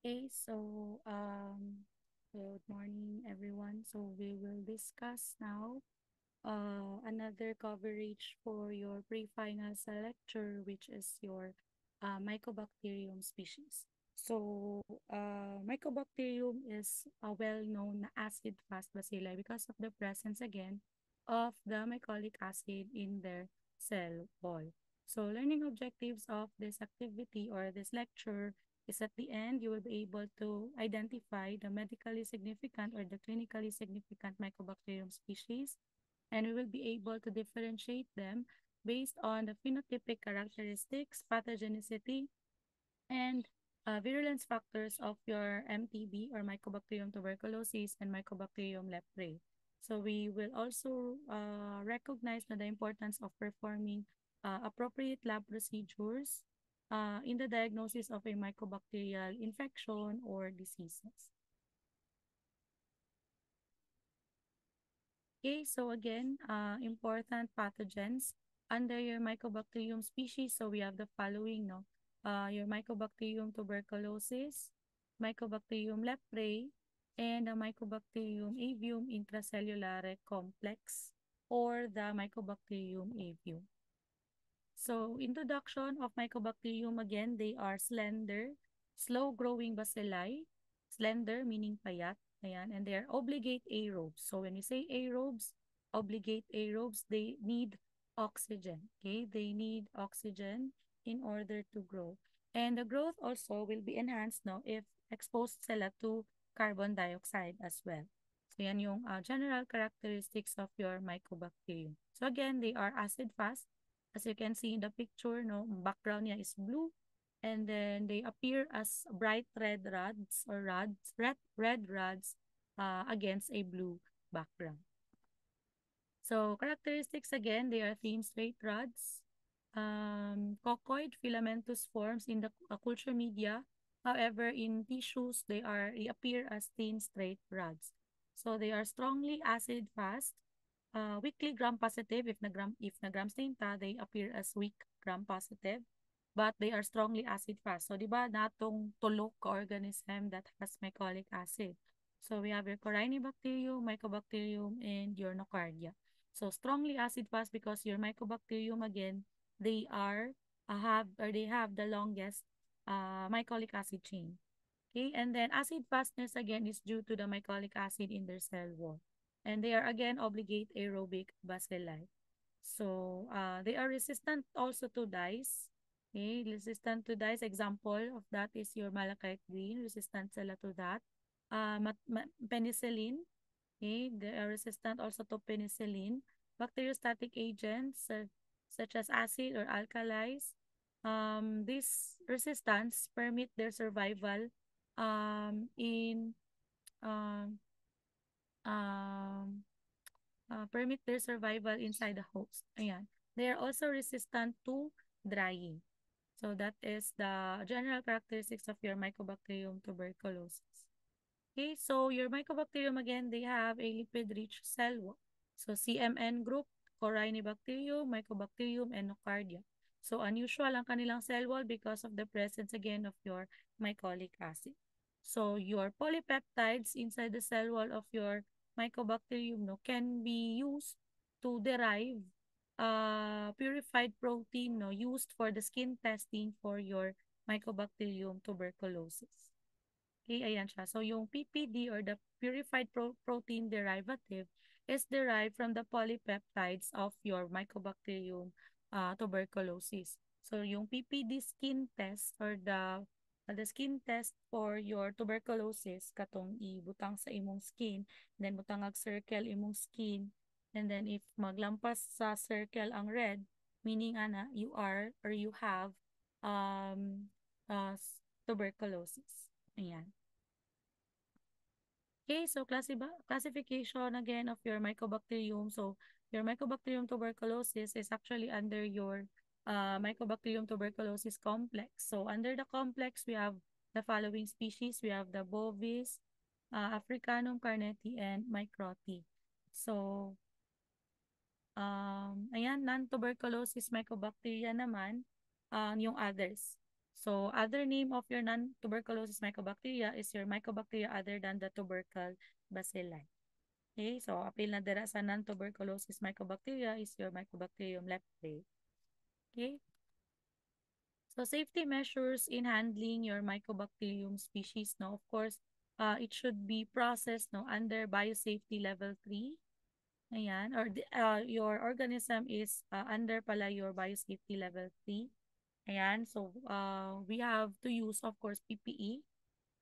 Okay, good morning, everyone. So we will discuss now another coverage for your pre-final lecture, which is your Mycobacterium species. Mycobacterium is a well-known acid-fast bacilli because of the presence again of the mycolic acid in their cell wall. So learning objectives of this activity or this lecture is at the end, you will be able to identify the medically significant or the clinically significant Mycobacterium species, and we will be able to differentiate them based on the phenotypic characteristics, pathogenicity, and virulence factors of your MTB or Mycobacterium tuberculosis and Mycobacterium leprae. So we will also recognize the importance of performing appropriate lab procedures in the diagnosis of a mycobacterial infection or diseases. Okay, so again, important pathogens under your Mycobacterium species. So we have the following, no? Your Mycobacterium tuberculosis, Mycobacterium leprae, and the Mycobacterium avium intracellulare complex, or the Mycobacterium avium. So introduction of Mycobacterium, again, they are slender, slow-growing bacilli. Slender meaning payat. Ayan, and they are obligate aerobes. So when we say aerobes, obligate aerobes, they need oxygen. Okay, they need oxygen in order to grow. And the growth also will be enhanced now if exposed sila to carbon dioxide as well. So yan yung general characteristics of your Mycobacterium. So again, they are acid fast. As you can see in the picture, no, background niya is blue, and then they appear as bright red rods or red rods against a blue background. So characteristics again, they are thin straight rods, coccoid filamentous forms in the culture media. However, in tissues, they appear as thin straight rods. So they are strongly acid fast, weakly gram positive. If na gram stain ta, they appear as weak gram positive, but they are strongly acid fast. So, di ba, natong tulok ka organism that has mycolic acid. So, we have your Corynebacterium, Mycobacterium, and your Nocardia. So, strongly acid fast because your Mycobacterium, again, they are they have the longest mycolic acid chain. Okay, and then acid fastness again is due to the mycolic acid in their cell wall. And they are again obligate aerobic bacilli. So they are resistant also to dyes. Okay, resistant to dyes. Example of that is your malachite green, resistant sila to that. Penicillin, okay, they are resistant also to penicillin. Bacteriostatic agents such as acid or alkalis. This resistance permit their survival in um, um, permit their survival inside the host. Ayan. They are also resistant to drying. So that is the general characteristics of your Mycobacterium tuberculosis. Okay, so your Mycobacterium again, they have a lipid-rich cell wall. So CMN group, Corynebacterium, Mycobacterium, and Nocardia. So unusual ang kanilang cell wall because of the presence again of your mycolic acid. So your polypeptides inside the cell wall of your Mycobacterium no, can be used to derive purified protein no, used for the skin testing for your Mycobacterium tuberculosis. Okay, ayan siya. So, yung PPD or the purified protein derivative is derived from the polypeptides of your Mycobacterium tuberculosis. So, yung PPD skin test or the skin test for your tuberculosis, katong ibutang sa imong skin, then butangag circle imong skin, and then if maglampas sa circle ang red, meaning ana, you are or you have um, tuberculosis. Ayan. Okay, so classification again of your Mycobacterium. So your Mycobacterium tuberculosis is actually under your Mycobacterium tuberculosis complex. So under the complex, we have the following species. We have the Bovis, Africanum carneti, and Microti. So, ayan, non-tuberculosis mycobacteria naman, yung others. So other name of your non-tuberculosis mycobacteria is your mycobacteria other than the tubercle bacilli. Okay, so apil na dira sa non-tuberculosis mycobacteria is your Mycobacterium leprae. Okay, so safety measures in handling your Mycobacterium species, no, of course, it should be processed, no, under biosafety level 3. Ayan, or your organism is under pala your biosafety level 3. Ayan, so we have to use, of course, PPE.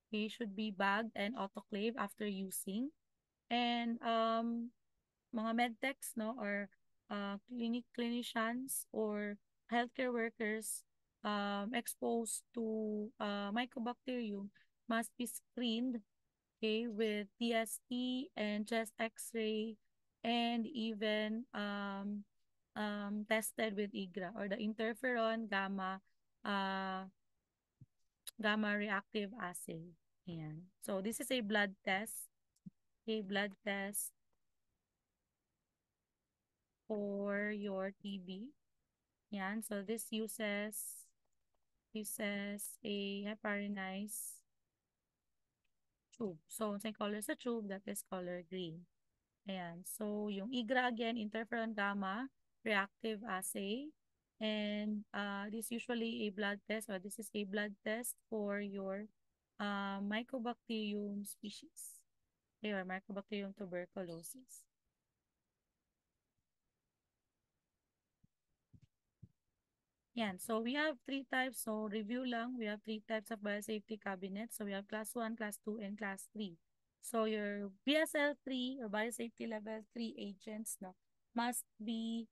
It should be bagged and autoclave after using. And mga medtechs, no, or clinicians or healthcare workers exposed to Mycobacterium must be screened, okay, with TST and chest X-ray, and even tested with IGRA or the interferon uh, gamma reactive assay. Ayan. So this is a blood test. A blood test for your TB. Yan. So this uses a heparinase tube. So sa color sa tube, that is color green. Ayan. So yung IGRA again, interferon gamma reactive assay. And this usually a blood test, or this is a blood test for your Mycobacterium species. Okay, or Mycobacterium tuberculosis. Yan. So we have three types. So review lang, we have three types of biosafety cabinets. So we have class 1, class 2, and class 3. So your BSL 3 or biosafety level 3 agents, no, must be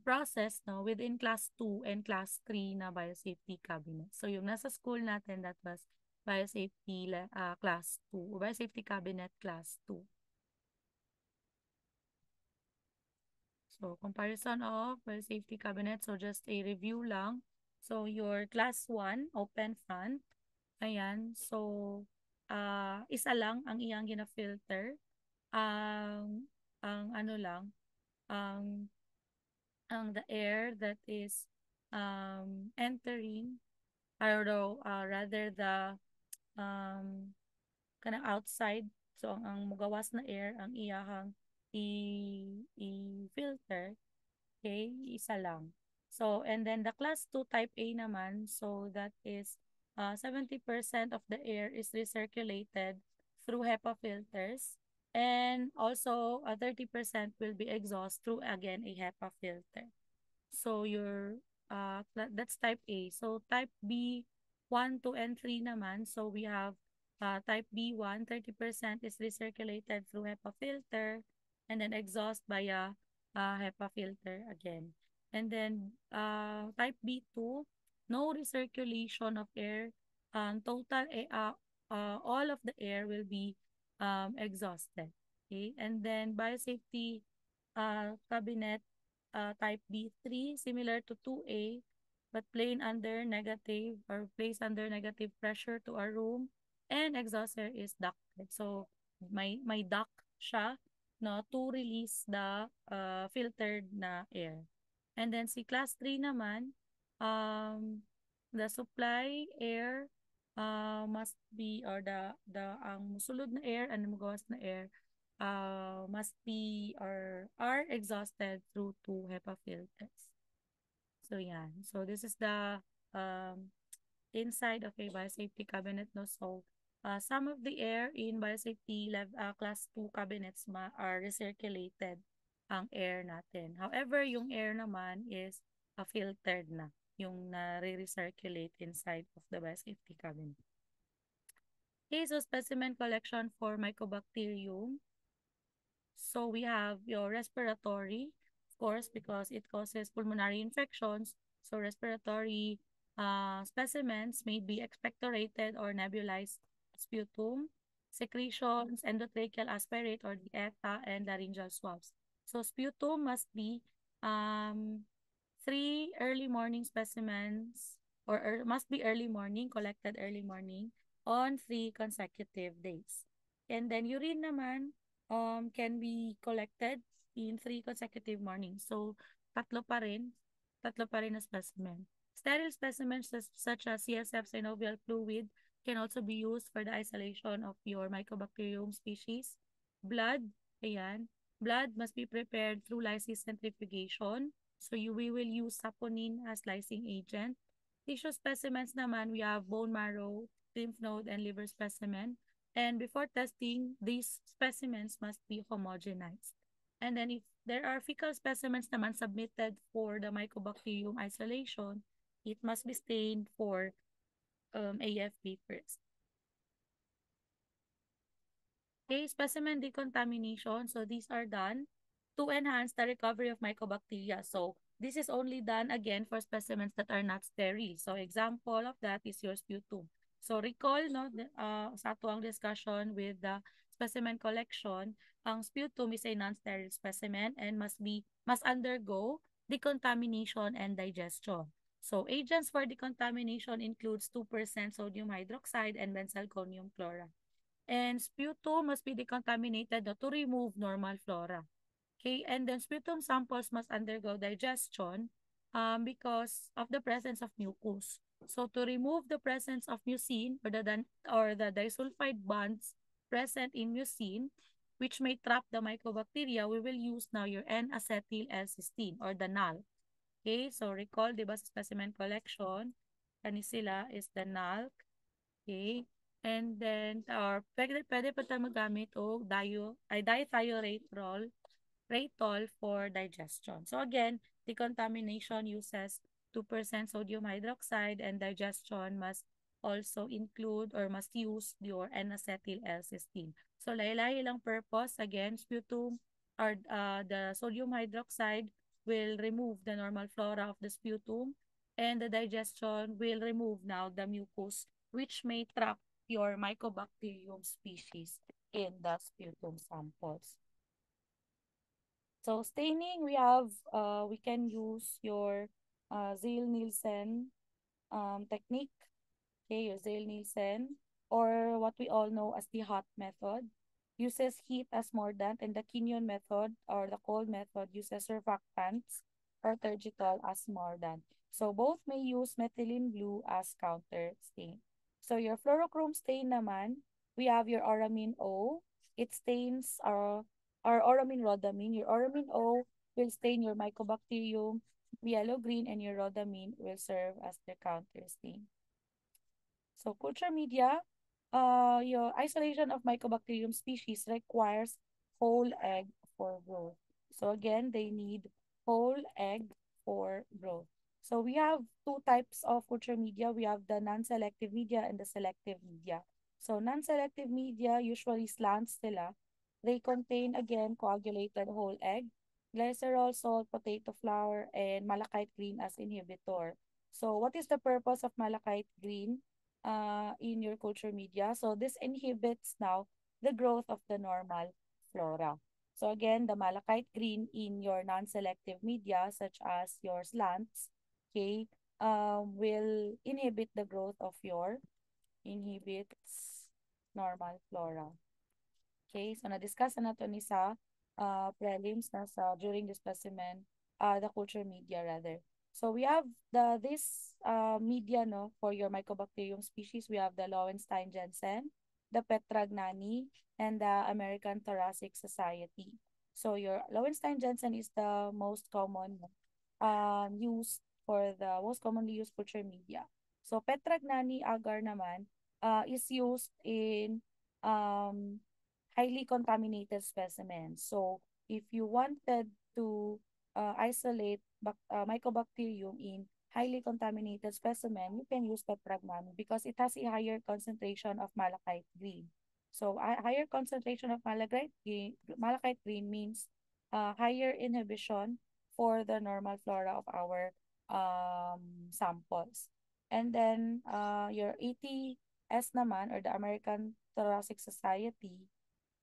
processed, no, within class 2 and class 3 na biosafety cabinet. So yung nasa school natin, that was biosafety class 2 or biosafety cabinet class 2. So, comparison of safety cabinet. So, just a review lang. So, your class 1, open front. Ayan. So, isa lang ang iyang gina-filter. Ang ano lang, ang, ang the air that is entering, or rather the kanang outside. So, ang mugawas na air, ang iyahang i-filter. Okay, isa lang. So, and then the class 2 type A naman, so that is 70% of the air is recirculated through HEPA filters. And also, 30% will be exhaust through, again, a HEPA filter. So, that's type A. So, type B, 1, 2, and 3 naman. So, we have type B1, 30% is recirculated through HEPA filter, and then exhaust via HEPA filter again. And then type B2, no recirculation of air. All of the air will be exhausted. Okay, and then biosafety cabinet type B3, similar to 2A, but placed under negative pressure to our room, and exhaust air is ducted. So may duct siya, no, to release the filtered na air. And then si class 3 naman, the supply air must be, or the ang musulod na air and mugawas na air must be or are exhausted through two HEPA filters. So yan. So this is the um, inside of a biosafety cabinet. No? So some of the air in biosafety class 2 cabinets are recirculated ang air natin. However, yung air naman is filtered na, yung na-recirculate inside of the biosafety cabinet. Okay, so specimen collection for Mycobacterium. So we have your respiratory, of course, because it causes pulmonary infections. So respiratory specimens may be expectorated or nebulized sputum, secretions, endotracheal aspirate or dieta, and laryngeal swabs. So sputum must be 3 early morning specimens, or must be early morning, collected early morning on 3 consecutive days. And then urine naman can be collected in 3 consecutive mornings. So tatlo pa rin na specimen. Sterile specimens such as CSF synovial fluid can also be used for the isolation of your Mycobacterium species. Blood, ayan, blood must be prepared through lysis centrifugation. So we will use saponin as lysing agent. Tissue specimens naman, we have bone marrow, lymph node, and liver specimen. And before testing, these specimens must be homogenized. And then if there are fecal specimens naman submitted for the Mycobacterium isolation, it must be stained for AFP first. Okay, specimen decontamination. So these are done to enhance the recovery of mycobacteria. So this is only done again for specimens that are not sterile. So example of that is your sputum. So recall no sa ato ang discussion with the specimen collection, ang sputum is a non-sterile specimen and must undergo decontamination and digestion. So agents for decontamination includes 2% sodium hydroxide and benzalkonium chloride. And sputum must be decontaminated to remove normal flora. Okay, and then sputum samples must undergo digestion because of the presence of mucus. So to remove the presence of mucin or the disulfide bonds present in mucin, which may trap the mycobacteria, we will use now your N-acetyl L-cysteine or the NAL. Okay, so recall, di ba, sa specimen collection, kani sila is the NALC. Okay. And then, or pwede pa tayo magamit o dithiorate Raytol for digestion. So again, decontamination uses 2% sodium hydroxide and digestion must also include or must use your N-acetyl L-cysteine. So lahi-lahi lang purpose. Again, sputum or the sodium hydroxide will remove the normal flora of the sputum and the digestion will remove now the mucus which may trap your Mycobacterium species in the sputum samples. So staining, we can use your Ziehl-Nielsen technique, okay, your Ziehl-Nielsen, or what we all know as the hot method, uses heat as mordant, and the Kinyon method or the cold method uses surfactants or tergitol as mordant. So both may use methylene blue as counter stain. So your fluorochrome stain naman, we have your Auramine O. It stains our Auramine rhodamine. Your Auramine O will stain your Mycobacterium yellow green, and your rhodamine will serve as the counter stain. So culture media, your isolation of Mycobacterium species requires whole egg for growth. So again, they need whole egg for growth. So we have two types of culture media. We have the non-selective media and the selective media. So non-selective media usually slants sila. They contain again coagulated whole egg, glycerol, salt, potato flour, and malachite green as inhibitor. So what is the purpose of malachite green in your culture media? So this inhibits now the growth of the normal flora. So again, the malachite green in your non-selective media, such as your slants, okay, will inhibit the growth of your inhibits normal flora. Okay, so na-discuss na nato ni sa prelims na sa during the specimen, the culture media rather. So we have this media no for your Mycobacterium species. We have the Lowenstein-Jensen, the Petragnani, and the American Thoracic Society. So your Lowenstein-Jensen is the most common used for the most commonly used culture media. So Petragnani agar naman is used in um highly contaminated specimens. So if you wanted to isolate Mycobacterium in highly contaminated specimen, you can use Tetragramma because it has a higher concentration of malachite green. So a higher concentration of malachite green means higher inhibition for the normal flora of our samples. And then your ATS naman or the American Thoracic Society,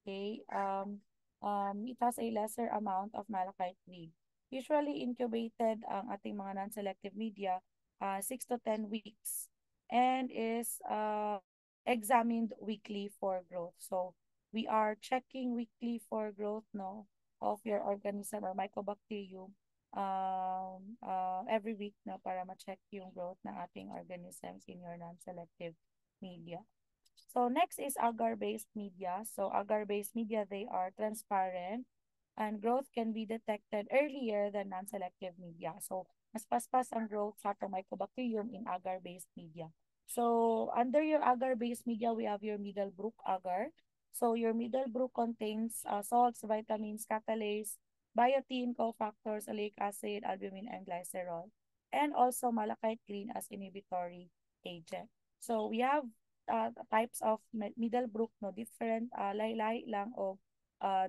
okay, it has a lesser amount of malachite green. Usually incubated ang ating mga non-selective media 6 to 10 weeks and is examined weekly for growth. So we are checking weekly for growth no of your organism or Mycobacterium every week na para ma-check yung growth ng ating organisms in your non-selective media. So next is agar-based media. So agar-based media, they are transparent and growth can be detected earlier than non-selective media. So mas paspas ang growth sa Mycobacterium in agar-based media. So under your agar-based media, we have your Middlebrook agar. So your Middlebrook contains salts, vitamins, catalase, biotin, cofactors, oleic acid, albumin, and glycerol. And also malachite green as inhibitory agent. So we have types of Middlebrook, no, different laylay lang o sa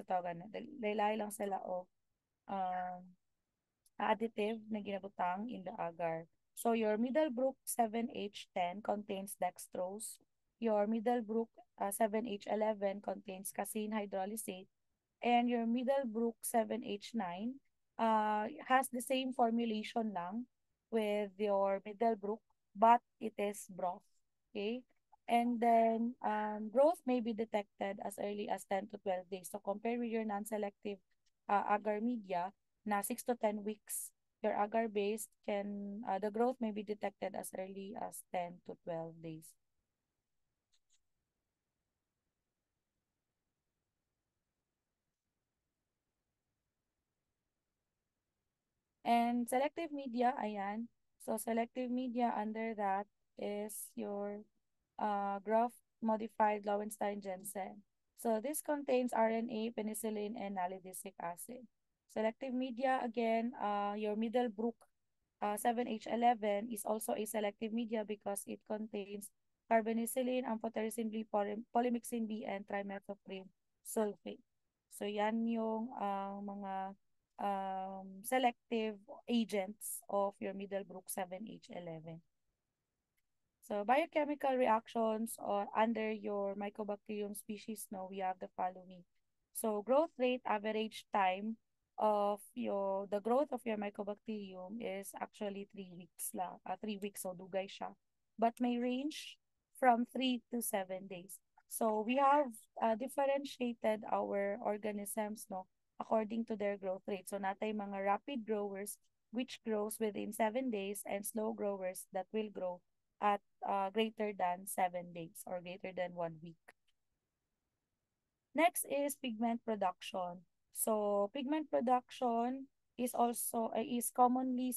tawagan na, laylay lang sila o um, additive na ginabutang in the agar. So your Middlebrook 7H10 contains dextrose. Your Middlebrook 7H11 contains casein hydrolysate. And your Middlebrook 7H9 has the same formulation lang with your Middlebrook, but it is broth. Okay? And then growth may be detected as early as 10 to 12 days. So compare with your non-selective agar media na 6 to 10 weeks. Your agar-based the growth may be detected as early as 10 to 12 days. And selective media, ayan. So selective media under that is your graft modified Lowenstein Jensen. So this contains RNA, penicillin, and nalidixic acid. Selective media, again, your Middlebrook 7H11 is also a selective media because it contains carbonicillin, amphotericin B, polymyxin B, and trimethoprim sulfate. So yan yung mga selective agents of your Middlebrook 7H11. So biochemical reactions or under your Mycobacterium species, no, we have the following. So growth rate, average time of the growth of your Mycobacterium is actually 3 weeks lang. 3 weeks, so dugay siya. But may range from 3 to 7 days. So we have differentiated our organisms, no, according to their growth rate. So natay mga rapid growers which grows within 7 days and slow growers that will grow at greater than 7 days or greater than 1 week. Next is pigment production. So pigment production is also is commonly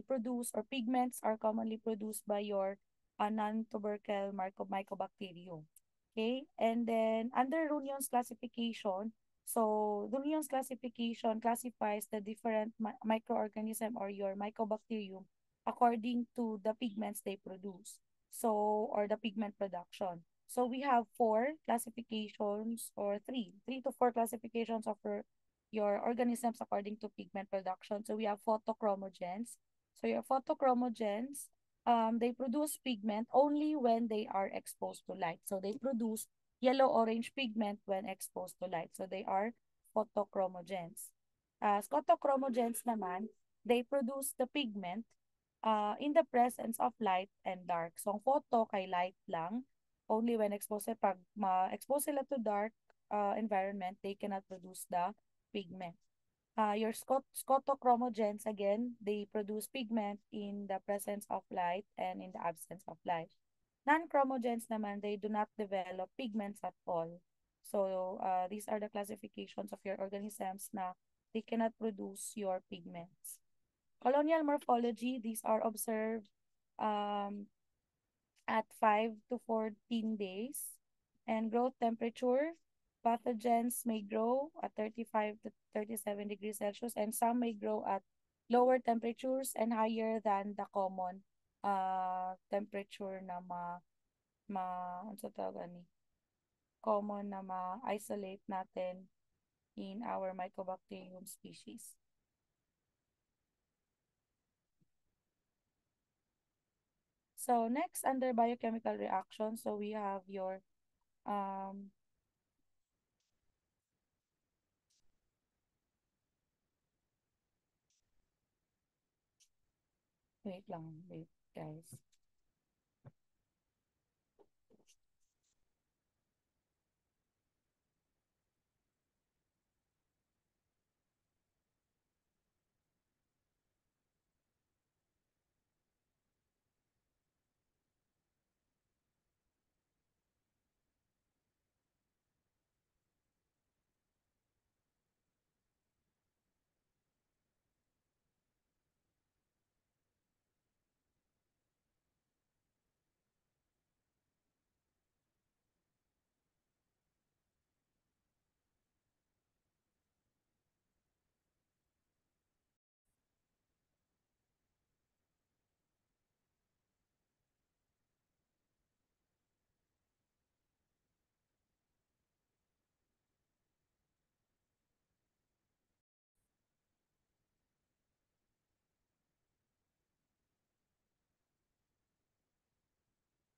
produced, or pigments are commonly produced by your non-tubercle mycobacterium. Okay, and then under Runion's classification, so Runion's classification classifies the different microorganism or your mycobacterium according to the pigments they produce. So, or the pigment production. So we have four classifications or three to four classifications of your organisms according to pigment production. So we have photochromogens. So your photochromogens, they produce pigment only when they are exposed to light. So they produce yellow-orange pigment when exposed to light. So they are photochromogens. Scotochromogens naman, they produce the pigment in the presence of light and dark. So ang photo kay light lang, only when exposed. Pag ma-expose sila to dark environment, they cannot produce the pigment. Your scotochromogens, again, they produce pigment in the presence of light and in the absence of light. Non-chromogens naman, they do not develop pigments at all. So these are the classifications of your organisms na they cannot produce your pigments. Colonial morphology, these are observed um, at 5 to 14 days. And growth temperature, pathogens may grow at 35 to 37 degrees Celsius, and some may grow at lower temperatures and higher than the common temperature na ano sa tawag ni? Common na ma-isolate natin in our Mycobacterium species. So next, under biochemical reaction, so we have your um, wait lang, wait guys.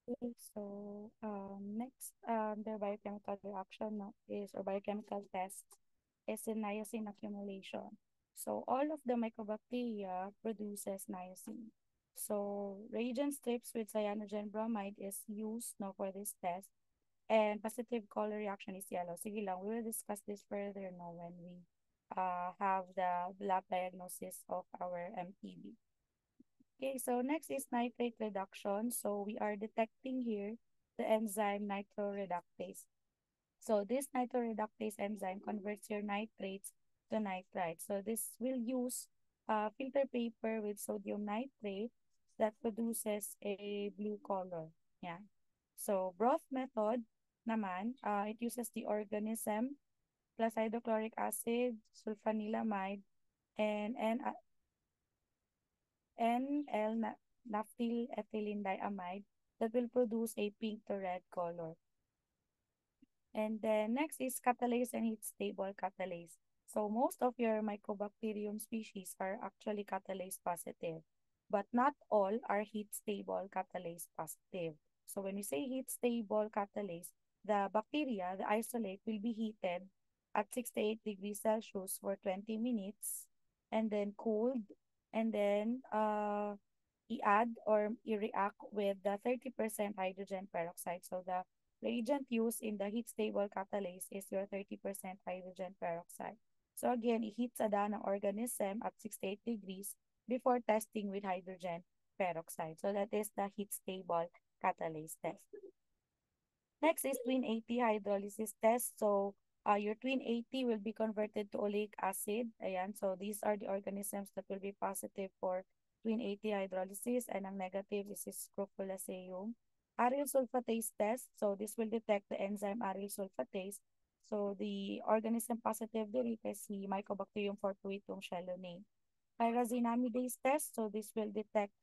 Okay, so next, the biochemical reaction no, is or biochemical test is in niacin accumulation. So all of the mycobacteria produces niacin. So reagent strips with cyanogen bromide is used no, for this test. And positive color reaction is yellow. Sige lang, we will discuss this further no, when we have the lab diagnosis of our MTB. Okay, so next is nitrate reduction. So we are detecting here the enzyme nitroreductase. So this nitroreductase enzyme converts your nitrates to nitrite. So this will use filter paper with sodium nitrate that produces a blue color. Yeah. So broth method naman, it uses the organism plus hydrochloric acid, sulfanilamide, and N-L-naphthyl ethylene diamide that will produce a pink to red color. And then next is catalase and heat stable catalase. So most of your Mycobacterium species are actually catalase positive, but not all are heat stable catalase positive. So when we say heat stable catalase, the bacteria, the isolate, will be heated at 68 degrees Celsius for 20 minutes and then cooled and then i-add or i-react with the 30% hydrogen peroxide. So the reagent used in the heat-stable catalase is your 30% hydrogen peroxide. So again, i-heat sada ng organism at 68 degrees before testing with hydrogen peroxide. So that is the heat-stable catalase test. Next is twin 80 hydrolysis test. So your twin 80 will be converted to oleic acid. Ayan. So these are the organisms that will be positive for twin 80 hydrolysis and ang negative is Scrofulaceum. Aryl sulfatase test. So this will detect the enzyme aryl sulfatase. So the organism positive there is si Mycobacterium fortuitum chelonae. Pyrazinamidase test. So this will detect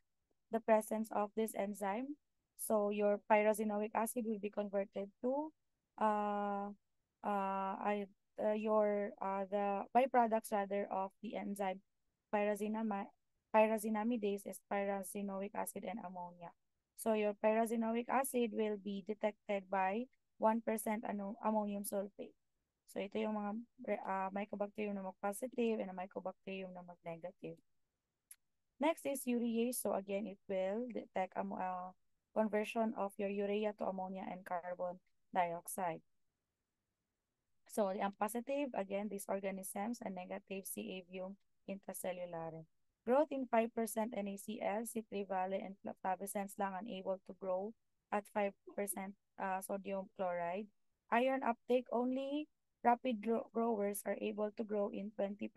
the presence of this enzyme. So your pyrazinoic acid will be converted to uh, the byproducts rather of the enzyme pyrazinamidase is pyrazinoic acid and ammonia. So your pyrazinoic acid will be detected by 1% ammonium sulfate. So ito yung mga mycobacterium na mag-positive and mycobacterium na mag-negative. Next is urease. So again, it will detect conversion of your urea to ammonia and carbon dioxide. So the positive, again, these organisms, and negative C. avium intracellular. Growth in 5% NaCl, citrivale, and flavescens lang unable to grow at 5% sodium chloride. Iron uptake, only rapid growers are able to grow in 20%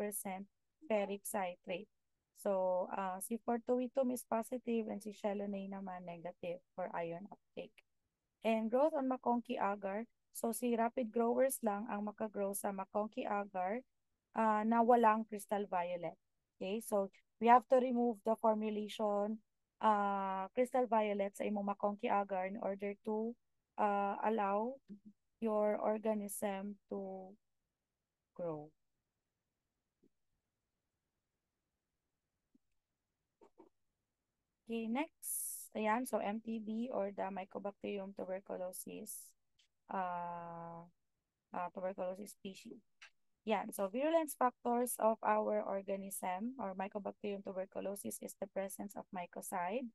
ferric citrate. So, si fortuitum is positive and si chelonae naman negative for iron uptake. And growth on Maconchi agar. So si rapid growers lang ang makagrow sa Maconchi agar na walang crystal violet. Okay, so we have to remove the formulation crystal violet sa imong Maconchi agar in order to allow your organism to grow. Okay, next. Ayan, so MTB or the Mycobacterium tuberculosis tuberculosis species. Yan. So virulence factors of our organism or Mycobacterium tuberculosis is the presence of mycoside.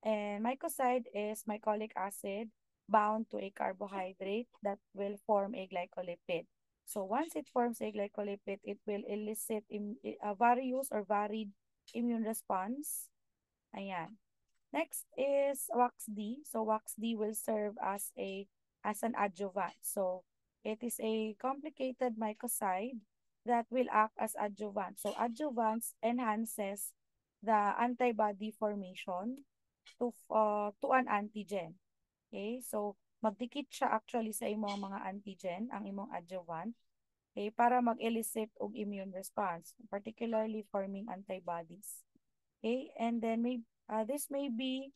And mycoside is mycolic acid bound to a carbohydrate that will form a glycolipid. So once it forms a glycolipid, it will elicit a various or varied immune response. Ayan. Next is WAX-D. So WAX-D will serve as an adjuvant. So it is a complicated mycoside that will act as adjuvant. So adjuvants enhances the antibody formation to an antigen. Okay? So magdikit siya actually sa imong mga antigen, ang imong adjuvant, okay, para mag-elicit og immune response, particularly forming antibodies. Okay? And then this may be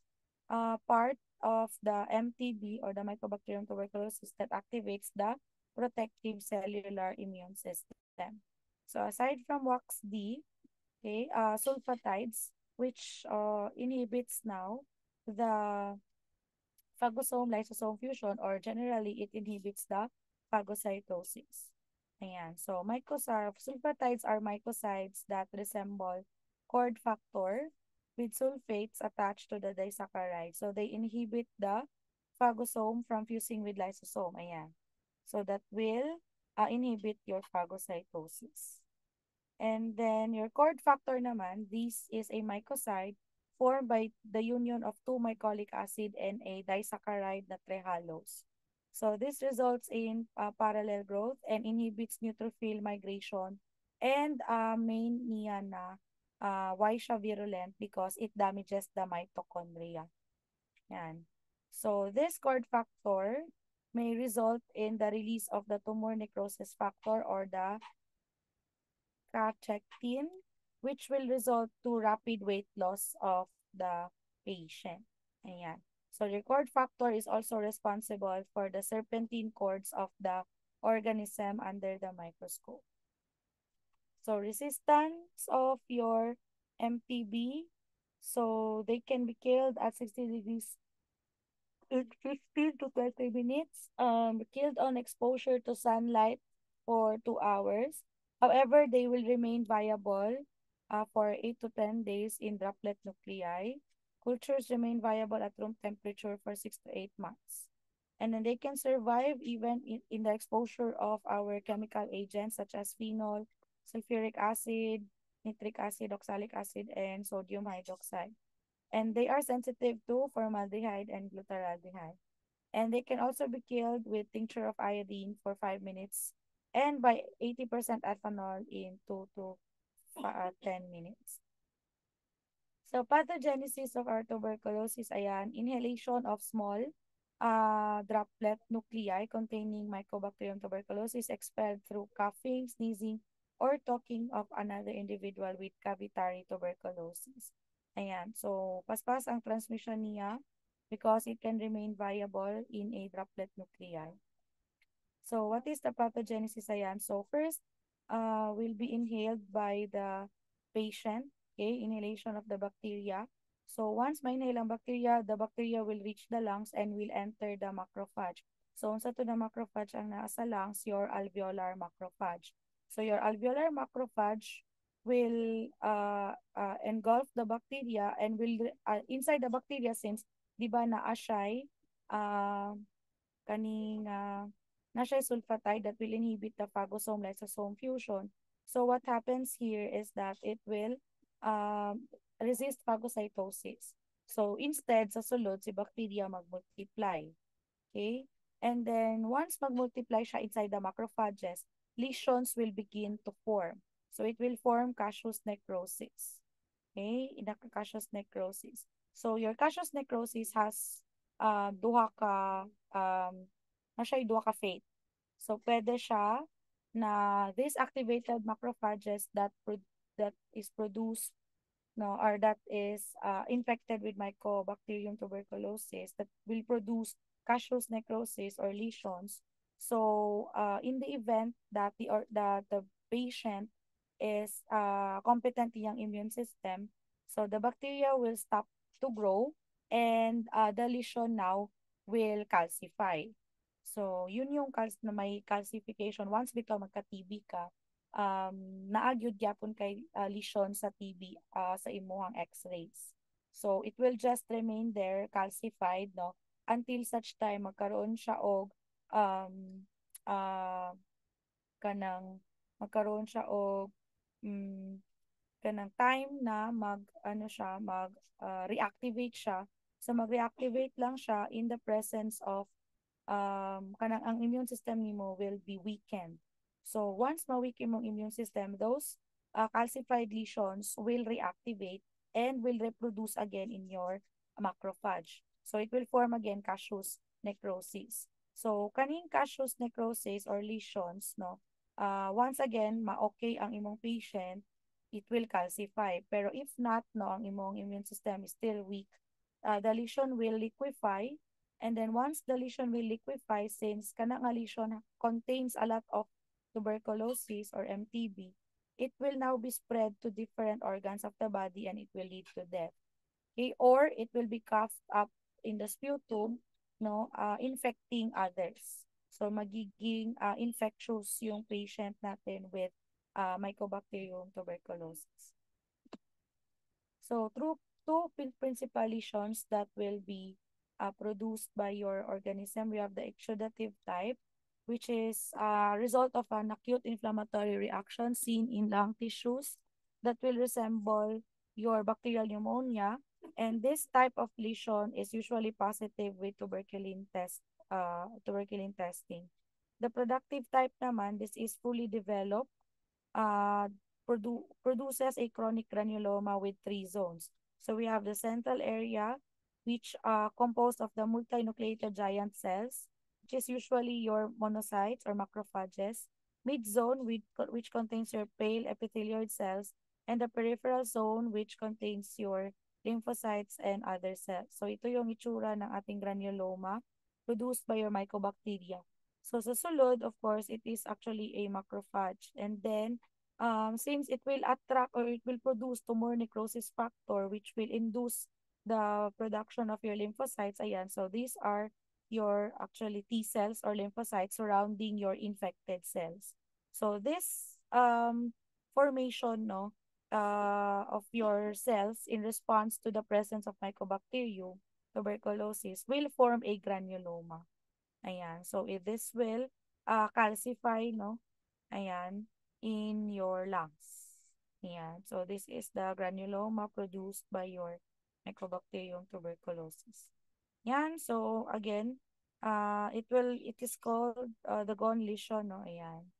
part of the MTB or the Mycobacterium tuberculosis that activates the protective cellular immune system. So aside from WAX-D, okay, sulfatides, which inhibits now the phagosome-lysosome fusion, or generally, it inhibits the phagocytosis. Ayan. So, sulfatides are mycosides that resemble cord factor with sulfates attached to the disaccharide. So, they inhibit the phagosome from fusing with lysosome. Ayan. So, that will inhibit your phagocytosis. And then your cord factor naman, this is a mycoside formed by the union of two mycolic acid and a disaccharide na trehalose. So this results in parallel growth and inhibits neutrophil migration. And main niya na why siya virulent? Because it damages the mitochondria. Yan. So this cord factor may result in the release of the tumor necrosis factor or the cachectin, which will result to rapid weight loss of the patient. Ayan. So the cord factor is also responsible for the serpentine cords of the organism under the microscope. So resistance of your MTB, so they can be killed at 60 degrees in 15 to 20 minutes, killed on exposure to sunlight for 2 hours. However, they will remain viable for 8 to 10 days in droplet nuclei. Cultures remain viable at room temperature for 6 to 8 months. And then they can survive even in the exposure of our chemical agents such as phenol, sulfuric acid, nitric acid, oxalic acid, and sodium hydroxide. And they are sensitive to formaldehyde and glutaraldehyde. And they can also be killed with tincture of iodine for 5 minutes and by 80% ethanol in 2 to 10 minutes. So, pathogenesis of our tuberculosis, ayan, inhalation of small droplet nuclei containing Mycobacterium tuberculosis expelled through coughing, sneezing, or talking of another individual with cavitary tuberculosis. Ayan, so paspas ang transmission niya because it can remain viable in a droplet nuclei. So, what is the pathogenesis? Ayan. So, first, will be inhaled by the patient. Okay, inhalation of the bacteria. So, once ma-inhale ang bacteria, the bacteria will reach the lungs and will enter the macrophage. So, unsa to the macrophage ang nasa lungs? Your alveolar macrophage. So, your alveolar macrophage will engulf the bacteria and will inside the bacteria since di ba naa siya'y kaning na siya sulfatide that will inhibit the phagosome lysosome fusion. So what happens here is that it will resist phagocytosis. So instead, sa sulod, si bacteria mag-multiply. Okay? And then once mag-multiply siya inside the macrophages, lesions will begin to form. So it will form caseous necrosis. Okay? In the caseous necrosis. So your caseous necrosis has duha ka na siya duha ka fate. So pwede siya na these activated macrophages that is produced no or that is infected with Mycobacterium tuberculosis that will produce caseous necrosis or lesions. So in the event that the patient is competent iyang immune system, so the bacteria will stop to grow and the lesion now will calcify. So, yun yung na may calcification. Once bitaw magka-TB ka, naagyod gyapon kay lesion sa TB sa imuhang X-rays. So, it will just remain there, calcified, no? Until such time magkaroon siya og uh, kanang magkaroon siya og kanang time na reactivate siya. So mag-reactivate lang siya in the presence of kanang ang immune system nimo will be weakened. So once ma-weaken mong immune system, those calcified lesions will reactivate and will reproduce again in your macrophage. So it will form again caseous necrosis. So kaning caseous necrosis or lesions, no, once again ma-okay ang imong patient, it will calcify. Pero if not, no, ang imong immune system is still weak, the lesion will liquefy. And then once the lesion will liquefy, since kana nga lesion contains a lot of tuberculosis or MTB, it will now be spread to different organs of the body and it will lead to death. Okay? Or it will be coughed up in the sputum no, infecting others. So magiging infectious yung patient natin with Mycobacterium tuberculosis. So through two principal lesions that will be produced by your organism, we have the exudative type, which is a result of an acute inflammatory reaction seen in lung tissues that will resemble your bacterial pneumonia. And this type of lesion is usually positive with tuberculin testing. The productive type naman, this is fully developed, uh, produces a chronic granuloma with three zones. So we have the central area, which composed of the multinucleated giant cells, which is usually your monocytes or macrophages. Mid zone, which contains your pale epithelioid cells, and the peripheral zone, which contains your lymphocytes and other cells. So ito yung itsura ng ating granuloma produced by your mycobacteria. So sa sulod, of course, it is actually a macrophage. And then since it will attract or it will produce tumor necrosis factor, which will induce the production of your lymphocytes. Ayan, so these are your actually T cells or lymphocytes surrounding your infected cells. So this formation, no, of your cells in response to the presence of Mycobacterium tuberculosis will form a granuloma. Ayan, so this will calcify, no, ayan, in your lungs. Ayan. So this is the granuloma produced by your Mycobacterium tuberculosis. Yan. So again, it is called the gone lesion, no? Ayan.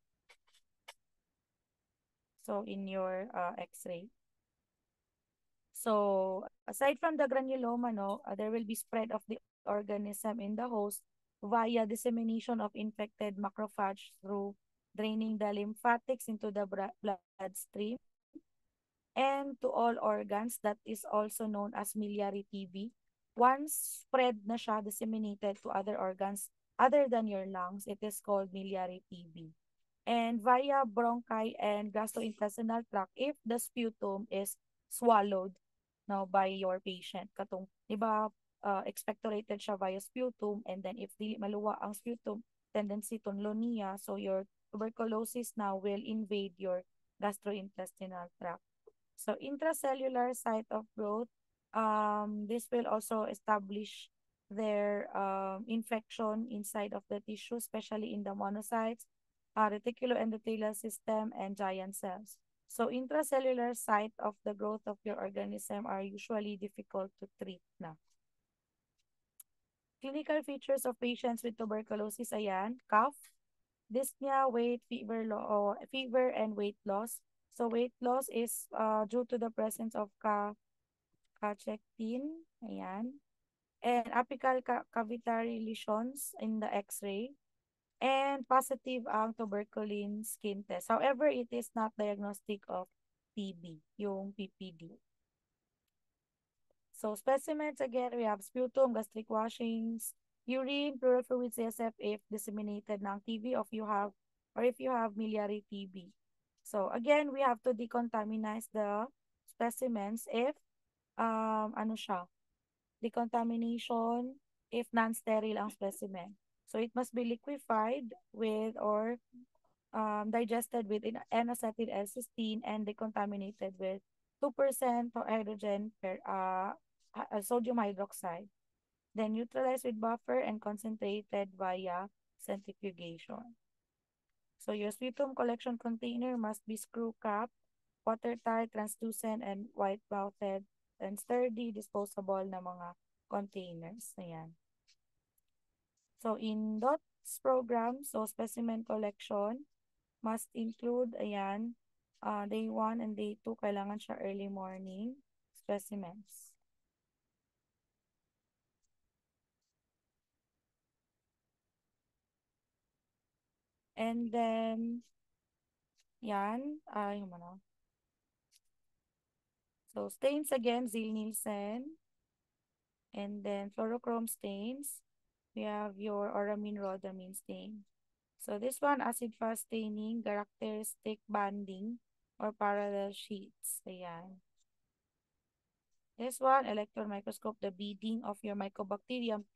So in your X-ray. So aside from the granuloma, no, there will be spread of the organism in the host via dissemination of infected macrophage through draining the lymphatics into the bloodstream and to all organs, that is also known as miliary TB. Once spread na siya, disseminated to other organs other than your lungs, it is called miliary TB. And via bronchi and gastrointestinal tract if the sputum is swallowed now by your patient. Katong, di ba, expectorated siya via sputum, and then if dili maluwa ang sputum, tendency tunlonia, so your tuberculosis now will invade your gastrointestinal tract. So intracellular site of growth, this will also establish their infection inside of the tissue, especially in the monocytes, reticuloendothelial system, and giant cells. So intracellular site of the growth of your organism are usually difficult to treat na. Clinical features of patients with tuberculosis, ayan, cough, dyspnea, fever, and weight loss. So weight loss is due to the presence of cachectin, ayan, and apical cavitary lesions in the X-ray, and positive ang tuberculin skin test. However, it is not diagnostic of TB, yung PPD. So specimens, again, we have sputum, gastric washings, urine, pleural fluid, CSF if disseminated ng TB, if you have miliary TB. So again, we have to decontaminize the specimens if ano siya, decontamination if non-sterile ang specimen. So it must be liquefied with or digested with N-acetyl L-cysteine and decontaminated with 2% hydrogen per sodium hydroxide. Then neutralized with buffer and concentrated via centrifugation. So your sputum collection container must be screw cap, watertight, translucent, and white-mouthed, and sturdy, disposable na mga containers. Ayan. So in DOTS program, so specimen collection must include, ayan, day 1 and day 2, kailangan siya early morning specimens. And then, yan, yung ano. So stains again, Ziehl-Neelsen. And then fluorochrome stains. We have your auramine rhodamine stain. So this one, acid-fast staining, characteristic banding, or parallel sheets. Ayan. This one, electron microscope, the beading of your mycobacterium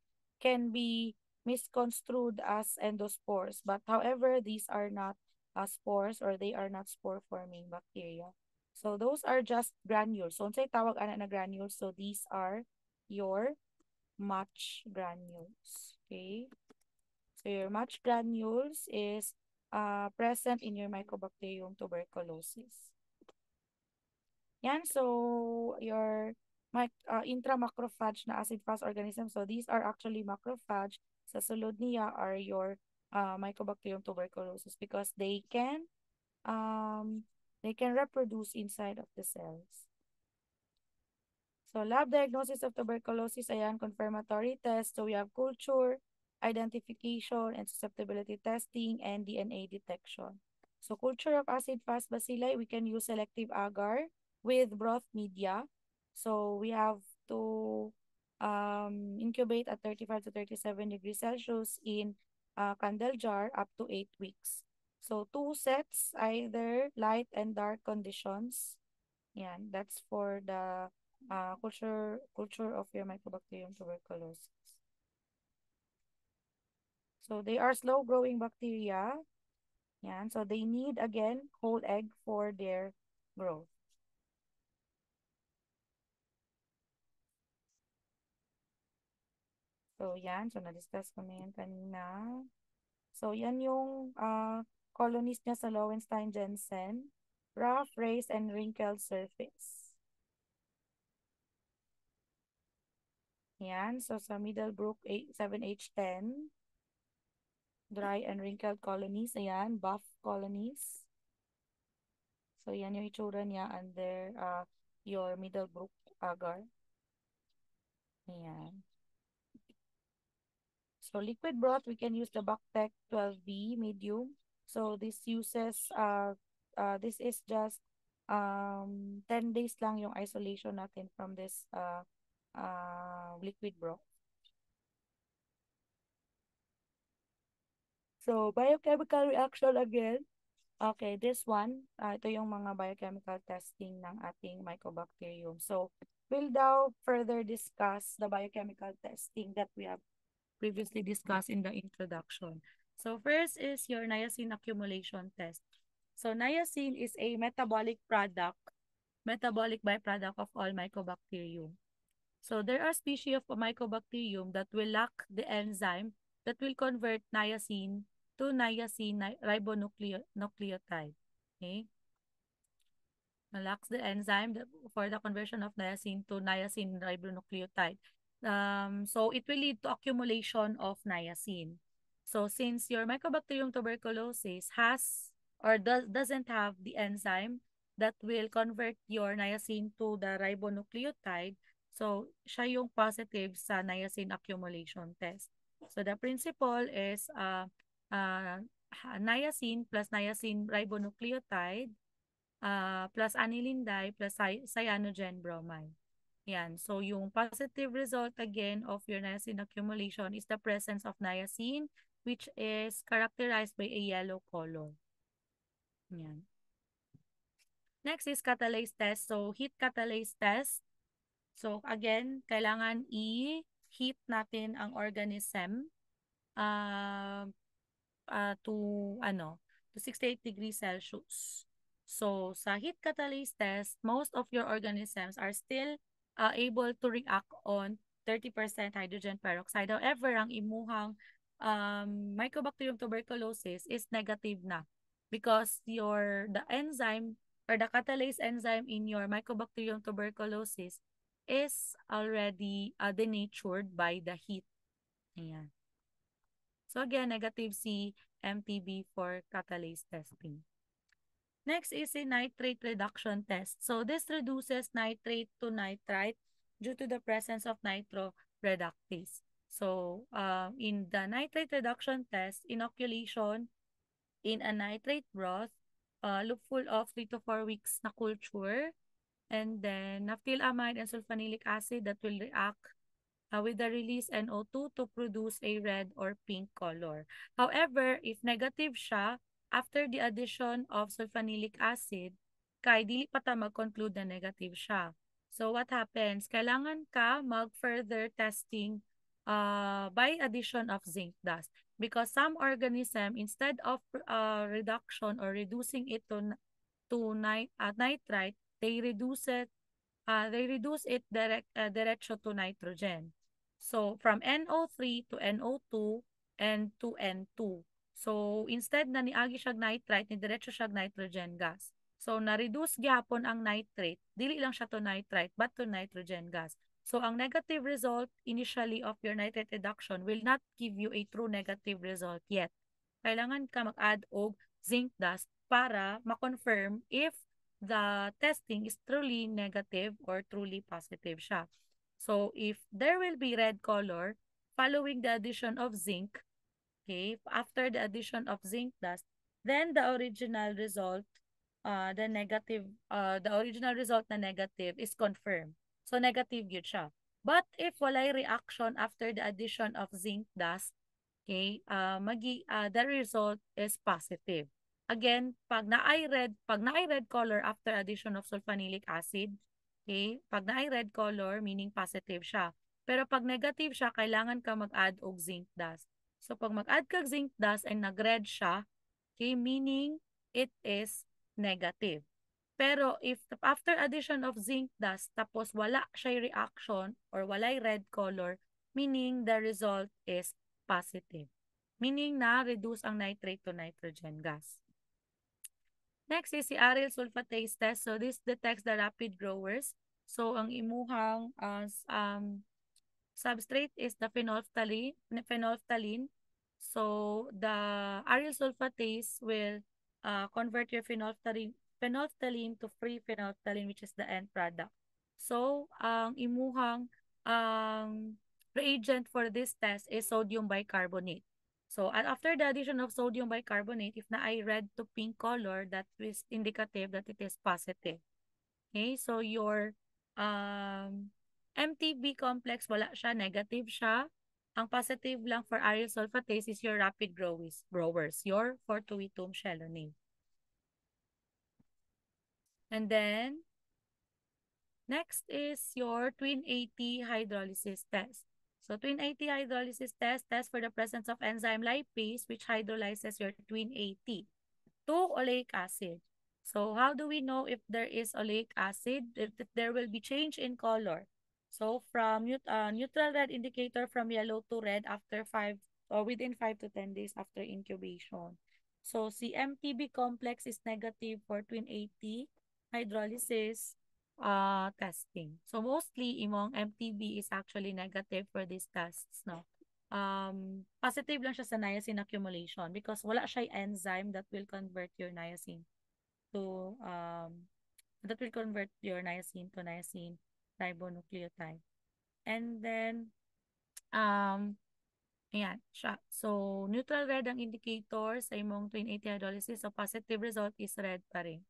can be misconstrued as endospores. But however, these are not spores or they are not spore-forming bacteria. So those are just granules. So unsay tawag ana na granules. So these are your match granules. Okay? So your match granules is present in your Mycobacterium tuberculosis. Yan, so your intramacrophage na acid-fast organism. So these are actually macrophage. Sa sulod niya are your Mycobacterium tuberculosis because they can reproduce inside of the cells. So lab diagnosis of tuberculosis, ayan, confirmatory test. So we have culture, identification, and susceptibility testing, and DNA detection. So culture of acid-fast bacilli, we can use selective agar with broth media. So we have to incubate at 35 to 37 degrees Celsius in a candle jar up to 8 weeks. So two sets, either light and dark conditions. Yan, that's for the culture of your Mycobacterium tuberculosis. So they are slow growing bacteria. Yan, so they need again whole egg for their growth. So yan, so na-discuss ko na yan kanina. So yan yung colonies niya sa Lowenstein Jensen, rough, raised, and wrinkled surface. Yan, so sa Middlebrook 7H10, dry and wrinkled colonies, ayan, buff colonies. So, yan yung itsura niya under your Middlebrook agar. Ayan. So, liquid broth, we can use the Bactec 12B medium. So, this is just 10 days lang yung isolation natin from this liquid broth. So, biochemical reaction again. Okay, this one, ito yung mga biochemical testing ng ating Mycobacterium. So, we'll now further discuss the biochemical testing that we have previously discussed in the introduction. So, first is your niacin accumulation test. So, niacin is a metabolic byproduct of all Mycobacterium. So, there are species of Mycobacterium that will lack the enzyme that will convert niacin to niacin ribonucleotide. Okay? Lacks the enzyme for the conversion of niacin to niacin ribonucleotide. So it will lead to accumulation of niacin. So since your Mycobacterium tuberculosis has or doesn't have the enzyme that will convert your niacin to the ribonucleotide, so siya yung positive sa niacin accumulation test. So the principle is uh, niacin plus niacin ribonucleotide plus aniline dye plus cyanogen bromide. Yan. So, yung positive result again of your niacin accumulation is the presence of niacin, which is characterized by a yellow color. Yan. Next is catalase test. So, heat catalase test. So, again, kailangan i-heat natin ang organism uh, to to 68 degrees Celsius. So sa heat catalase test, most of your organisms are still able to react on 30% hydrogen peroxide. However, ang imuhang Mycobacterium tuberculosis is negative na because the enzyme or the catalase enzyme in your Mycobacterium tuberculosis is already denatured by the heat. Ayan. So again, negative C MTB for catalase testing. Next is a nitrate reduction test. So this reduces nitrate to nitrite due to the presence of nitroreductase. So in the nitrate reduction test, inoculation in a nitrate broth, look full of 3 to 4 weeks na culture, and then naphthylamide and sulfonylic acid that will react with the release NO2 to produce a red or pink color. However, if negative siya, after the addition of sulfonylic acid, kay dili pa ta mag-conclude na negative siya. So what happens? Kailangan ka mag-further testing by addition of zinc dust. Because some organism, instead of reduction or reducing it to nitrite, they reduce it diretso to nitrogen. So from NO3 to NO2 and to N2. So instead na niagi siya nitrite, ni diretso siya nitrogen gas. So na-reduce gyapon ang nitrate, dili lang siya to nitrite but to nitrogen gas. So ang negative result initially of your nitrate reduction will not give you a true negative result yet. Kailangan ka mag-add og zinc dust para ma-confirm if the testing is truly negative or truly positive siya. So if there will be red color following the addition of zinc, okay, after the addition of zinc dust, then the original result, the original result na negative is confirmed. So negative yun siya. But if walay reaction after the addition of zinc dust, okay, the result is positive. Again, pag naay red color after addition of sulfonilic acid, okay, pag naay red color, meaning positive siya. Pero pag negative siya, kailangan ka mag-add og zinc dust. So pag mag-add ka zinc dust and nag-red siya, okay, meaning it is negative. Pero if after addition of zinc dust, tapos wala siya reaction or walay red color, meaning the result is positive. Meaning na-reduce ang nitrate to nitrogen gas. Next is the aryl sulfatase test. So this detects the rapid growers. So ang imuhang substrate is the phenolphthalein. So the aryl sulfatase will convert your phenolphthalein to free phenolphthalein, which is the end product. So ang imuhang reagent for this test is sodium bicarbonate. So after the addition of sodium bicarbonate, if na ay red to pink color, that is indicative that it is positive. Okay, so your MTB complex, wala siya, negative siya. Ang positive lang for aryl sulfatase is your rapid growers, your Fortuitum chelonae. And then, next is your twin AT hydrolysis test. So twin AT hydrolysis test for the presence of enzyme lipase, which hydrolyzes your twin AT to oleic acid. So how do we know if there is oleic acid? If there will be change in color. So from neutral red indicator from yellow to red after 5 or within 5 to 10 days after incubation. So CMTB complex is negative for twin AT hydrolysis testing. So mostly imong MTB is actually negative for these tests, no? Positive lang siya sa niacin accumulation because wala siya enzyme that will convert your niacin to niacin ribonucleotide. And then ayan siya. So neutral red ang indicator sa imong twin AT hydrolysis, so positive result is red pa rin.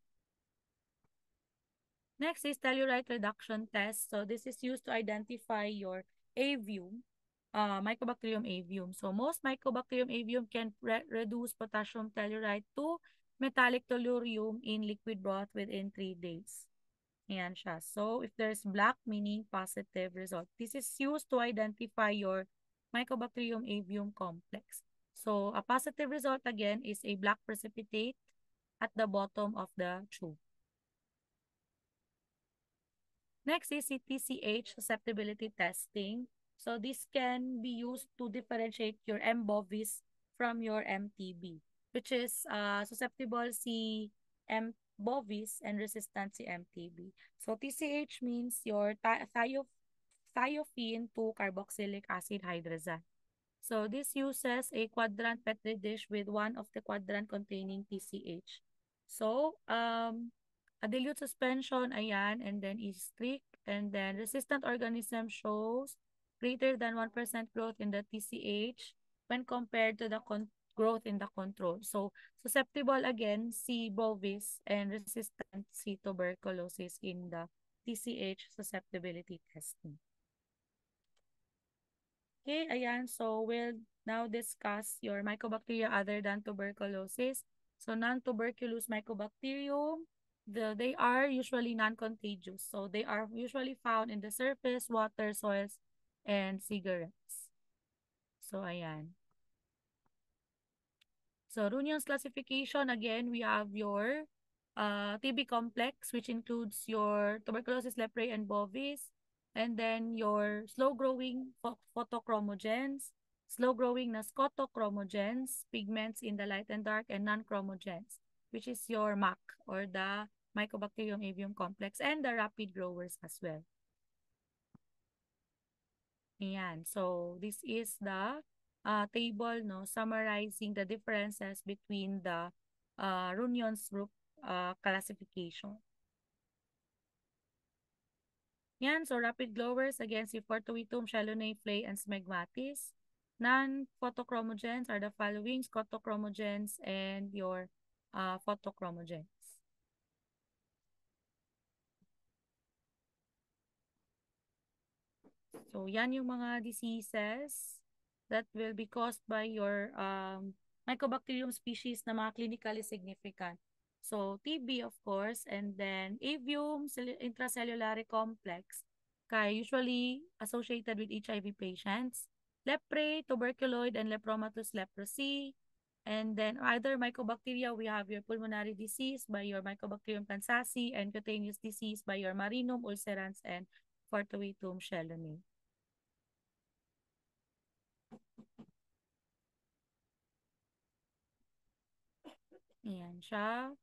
Next is tellurite reduction test. So this is used to identify your avium, Mycobacterium avium. So most Mycobacterium avium can reduce potassium tellurite to metallic tellurium in liquid broth within 3 days. Ayan siya. So if there's black, meaning positive result. This is used to identify your Mycobacterium avium complex. So a positive result again is a black precipitate at the bottom of the tube. Next is TCH susceptibility testing. So this can be used to differentiate your M. bovis from your MTB, which is susceptible si M. bovis and resistant si MTB. So TCH means your thiophene to carboxylic acid hydrazine. So this uses a quadrant Petri dish with one of the quadrant containing TCH. So a dilute suspension, ayan, and then is strict, and then resistant organism shows greater than 1% growth in the TCH when compared to the growth in the control. So susceptible again, C. bovis, and resistant C. tuberculosis in the TCH susceptibility testing. Okay, ayan. So we'll now discuss your mycobacteria other than tuberculosis. So non-tuberculous mycobacterium, they are usually non-contagious. So they are usually found in the surface, water, soils, and cigarettes. So, ayan. So, Runion's classification, again, we have your TB complex, which includes your tuberculosis, leprae, and bovis, and then your slow-growing photochromogens, slow-growing na scotochromogens, pigments in the light and dark, and non-chromogens, which is your MAC, or the Mycobacterium avium complex, and the rapid growers as well. Ayan. So, this is the table, no, summarizing the differences between the Runion's group classification. Yan. So, rapid glowers, again, si Fortuitum, Chelonei, Flay, and Smegmatis. Non-photochromogens are the following: scotochromogens and your photochromogens. So, yan yung mga diseases that will be caused by your Mycobacterium species na mga clinically significant. So, TB, of course, and then avium intracellular complex, usually associated with HIV patients. Leprae, tuberculoid, and lepromatous leprosy. And then other mycobacteria, we have your pulmonary disease by your Mycobacterium kansasi, and cutaneous disease by your Marinum ulcerans and Fortuitum chelonei. Ayan siya.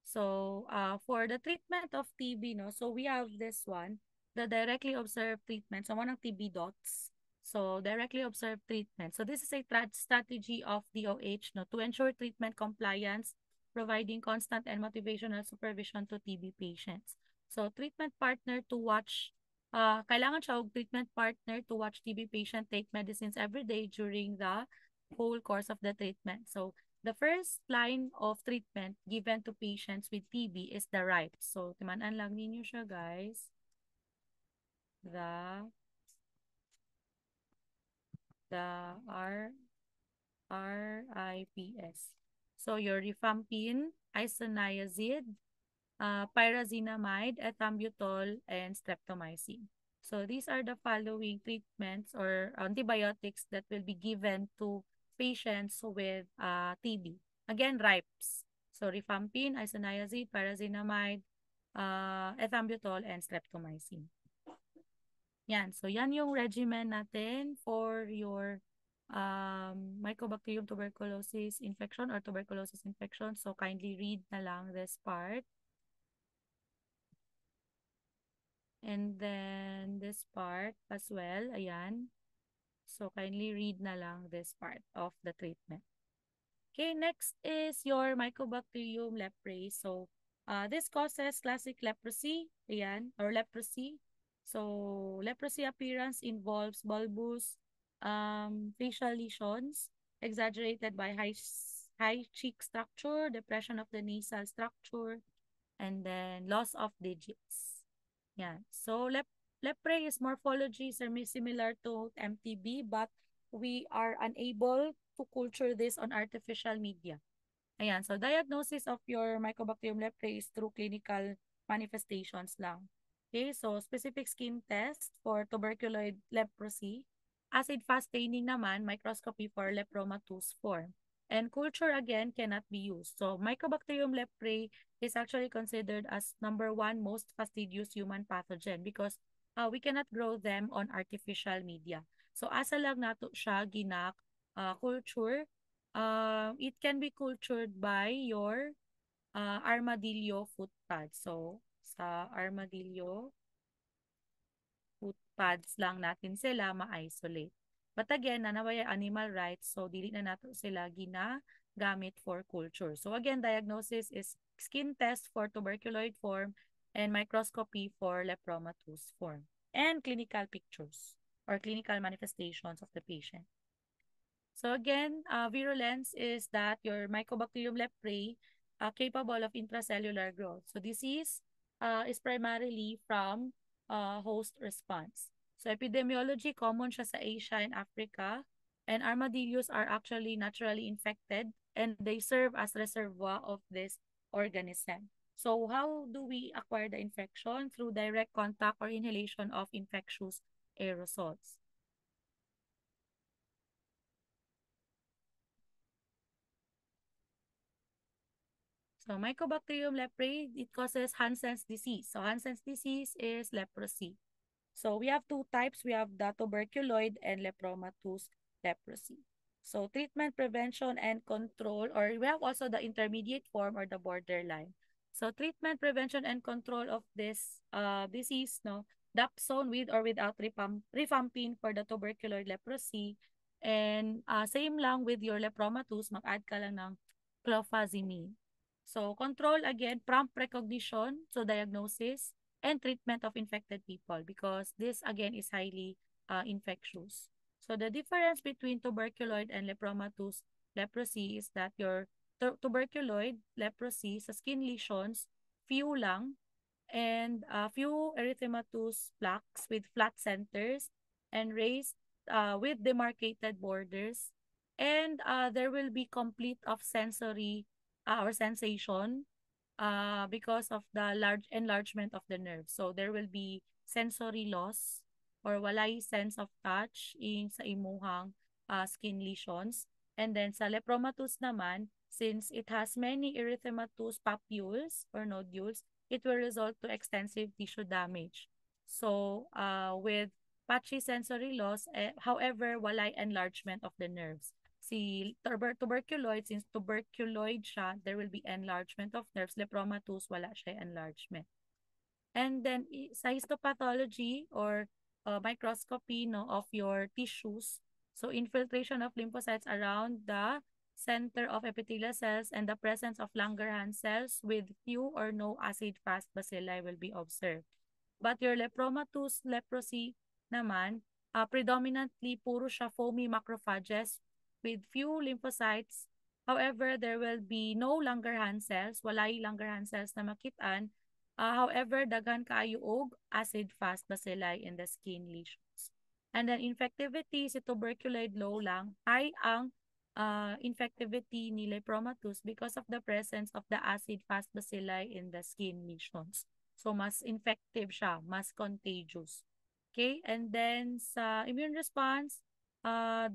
So, for the treatment of TB, no, so we have this one, the directly observed treatment. So, one ng TB dots. So, directly observed treatment. So, this is a strategy of DOH, no, to ensure treatment compliance, providing constant and motivational supervision to TB patients. So, treatment partner to watch, kailangan siya og treatment partner to watch TB patient take medicines every day during the whole course of the treatment. So, the first line of treatment given to patients with TB is the RIPE. So, timanan lang ninyo siya, guys. The RIPS. So, your rifampin, isoniazid, pyrazinamide, ethambutol, and streptomycin. So, these are the following treatments or antibiotics that will be given to patients with TB. Again, RIPES. So, rifampin, isoniazid, pyrazinamide, ethambutol, and streptomycin. Yan. So, yan yung regimen natin for your Mycobacterium tuberculosis infection or tuberculosis infection. So, kindly read na lang this part. And then this part as well, ayan. So, kindly read na lang this part of the treatment. Okay, next is your Mycobacterium leprae. So, this causes classic leprosy, ayan, or leprosy. So, leprosy appearance involves bulbous facial lesions, exaggerated by high cheek structure, depression of the nasal structure, and then loss of digits. Yeah. So leprae morphology is similar to MTB, but we are unable to culture this on artificial media. Ayan. So diagnosis of your Mycobacterium leprae is through clinical manifestations lang. Okay. So specific skin test for tuberculoid leprosy. Acid fast staining naman, microscopy for lepromatous form. And culture again cannot be used. So Mycobacterium leprae is actually considered as #1 most fastidious human pathogen because we cannot grow them on artificial media. So asa lang nato siya ginak culture. It can be cultured by your armadillo foot pad. So sa armadillo foot pads lang natin sila ma-isolate. But again, nanaway animal rights, so dili na nato sila ginagamit for culture. So again, diagnosis is skin test for tuberculoid form and microscopy for lepromatous form. And clinical pictures or clinical manifestations of the patient. So again, virulence is that your Mycobacterium leprae capable of intracellular growth. So disease is primarily from host response. So epidemiology, common siya sa Asia and Africa, and armadillos are actually naturally infected and they serve as reservoir of this organism. So how do we acquire the infection? Through direct contact or inhalation of infectious aerosols. So Mycobacterium leprae, it causes Hansen's disease. So Hansen's disease is leprosy. So we have two types. We have the tuberculoid and lepromatous leprosy. So treatment, prevention, and control, or we have also the intermediate form or the borderline. So treatment, prevention, and control of this disease, no, dapsone with or without rifampin for the tuberculoid leprosy. And same lang with your lepromatous, mag-add ka lang ng clofazimine. So control again, prompt recognition, so diagnosis, and treatment of infected people because this again is highly infectious. So the difference between tuberculoid and lepromatous leprosy is that your tuberculoid leprosy sa skin lesions, few lang, and few erythematous plaques with flat centers and raised with demarcated borders. And there will be complete of sensory or sensation because of the large enlargement of the nerve. So there will be sensory loss or walay sense of touch in sa imuhang skin lesions. And then sa lepromatous naman, since it has many erythematous papules or nodules, it will result to extensive tissue damage. So with patchy sensory loss, however, walay enlargement of the nerves. Si tuberculoid, since tuberculoid siya, there will be enlargement of nerves. Lepromatous, wala siya enlargement. And then sa histopathology or microscopy no of your tissues, so infiltration of lymphocytes around the center of epithelial cells and the presence of Langerhans cells with few or no acid-fast bacilli will be observed. But your lepromatous leprosy naman, predominantly puro siya foamy macrophages with few lymphocytes. However, there will be no Langerhans cells, walay Langerhans cells na makitaan. However, daghan kaayo og acid-fast bacilli in the skin lesions. And then infectivity, si tuberculoid low lang, high ang infectivity ni lepromatous because of the presence of the acid-fast bacilli in the skin lesions. So, mas infective siya, mas contagious. Okay, and then sa immune response,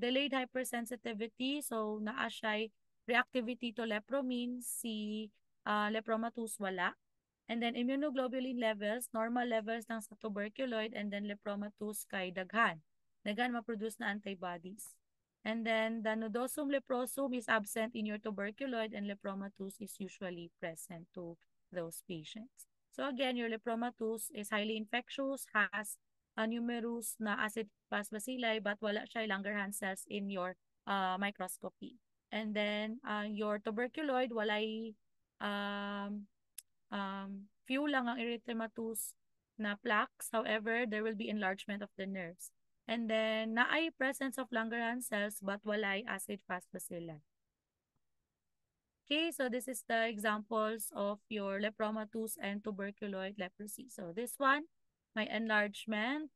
delayed hypersensitivity, so naa siya reactivity to lepромine, si lepromatous wala. And then immunoglobulin levels, normal levels lang sa tuberculoid and then lepromatous kay daghan. Daghan ma-produce na antibodies. And then the nodosum leprosum is absent in your tuberculoid and lepromatous is usually present to those patients. So again, your lepromatous is highly infectious, has numerous na acid-fast bacilli but wala siya Langerhans cells in your microscopy. And then your tuberculoid walay few lang ang erythematous na plaques. However, there will be enlargement of the nerves. And then, naay presence of Langerhans cells but walay acid-fast bacilli. Okay, so this is the examples of your lepromatous and tuberculoid leprosy. So this one, my enlargement.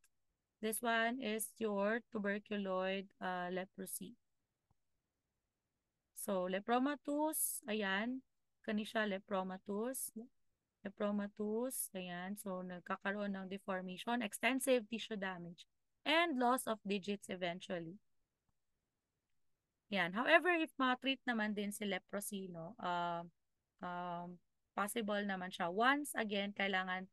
This one is your tuberculoid leprosy. So lepromatous, ayan, kani siya lepromatous. Lepromatous, ayan, so nagkakaroon ng deformation, extensive tissue damage, and loss of digits eventually. Yan. However, if ma-treat naman din si leprosy, no, possible naman siya. Once again, kailangan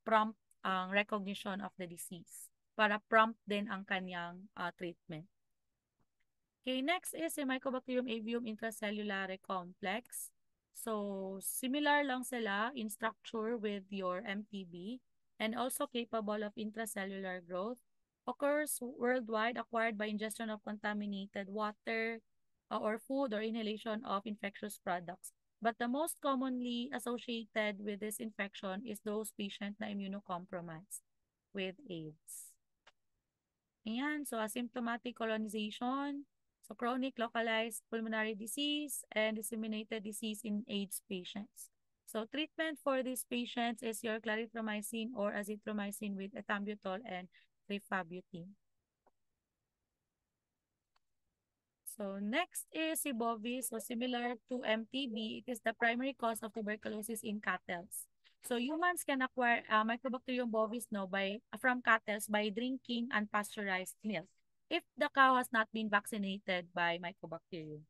prompt ang recognition of the disease para prompt din ang kanyang treatment. Okay, next is the Mycobacterium avium intracellulare complex. So, similar lang sila in structure with your MTB and also capable of intracellular growth. Occurs worldwide, acquired by ingestion of contaminated water or food or inhalation of infectious products. But the most commonly associated with this infection is those patients na immunocompromised with AIDS. Ayan, so asymptomatic colonization, so chronic localized pulmonary disease and disseminated disease in AIDS patients. So treatment for these patients is your clarithromycin or azithromycin with ethambutol and rifabutin. So next is si bovis. So similar to MTB, it is the primary cause of tuberculosis in cattle. So humans can acquire Mycobacterium bovis no by from cattle by drinking unpasteurized milk if the cow has not been vaccinated by Mycobacterium.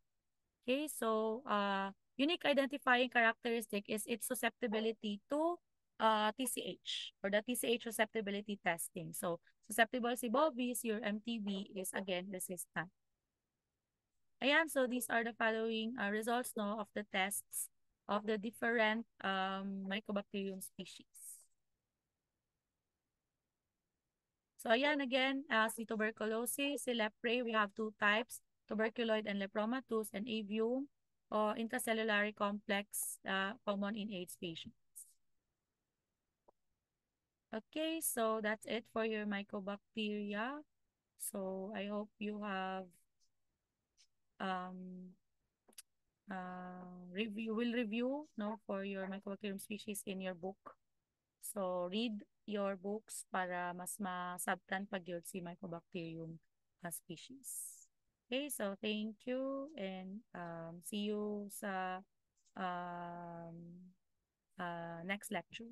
Okay, so Unique identifying characteristic is its susceptibility to TCH or the TCH susceptibility testing. So, susceptible si Bobby's, your MTB is again resistant. Ayan, so these are the following results no of the tests of the different Mycobacterium species. So ayan again, si tuberculosis, si lepre, we have two types, tuberculoid and lepromatous, and avium or intracellular complex common in AIDS patients. Okay, so that's it for your mycobacteria. So I hope you have um, review no for your mycobacterium species in your book. So read your books para mas masabtan pag yun si mycobacterium species. Okay, so thank you and see you sa um, next lecture.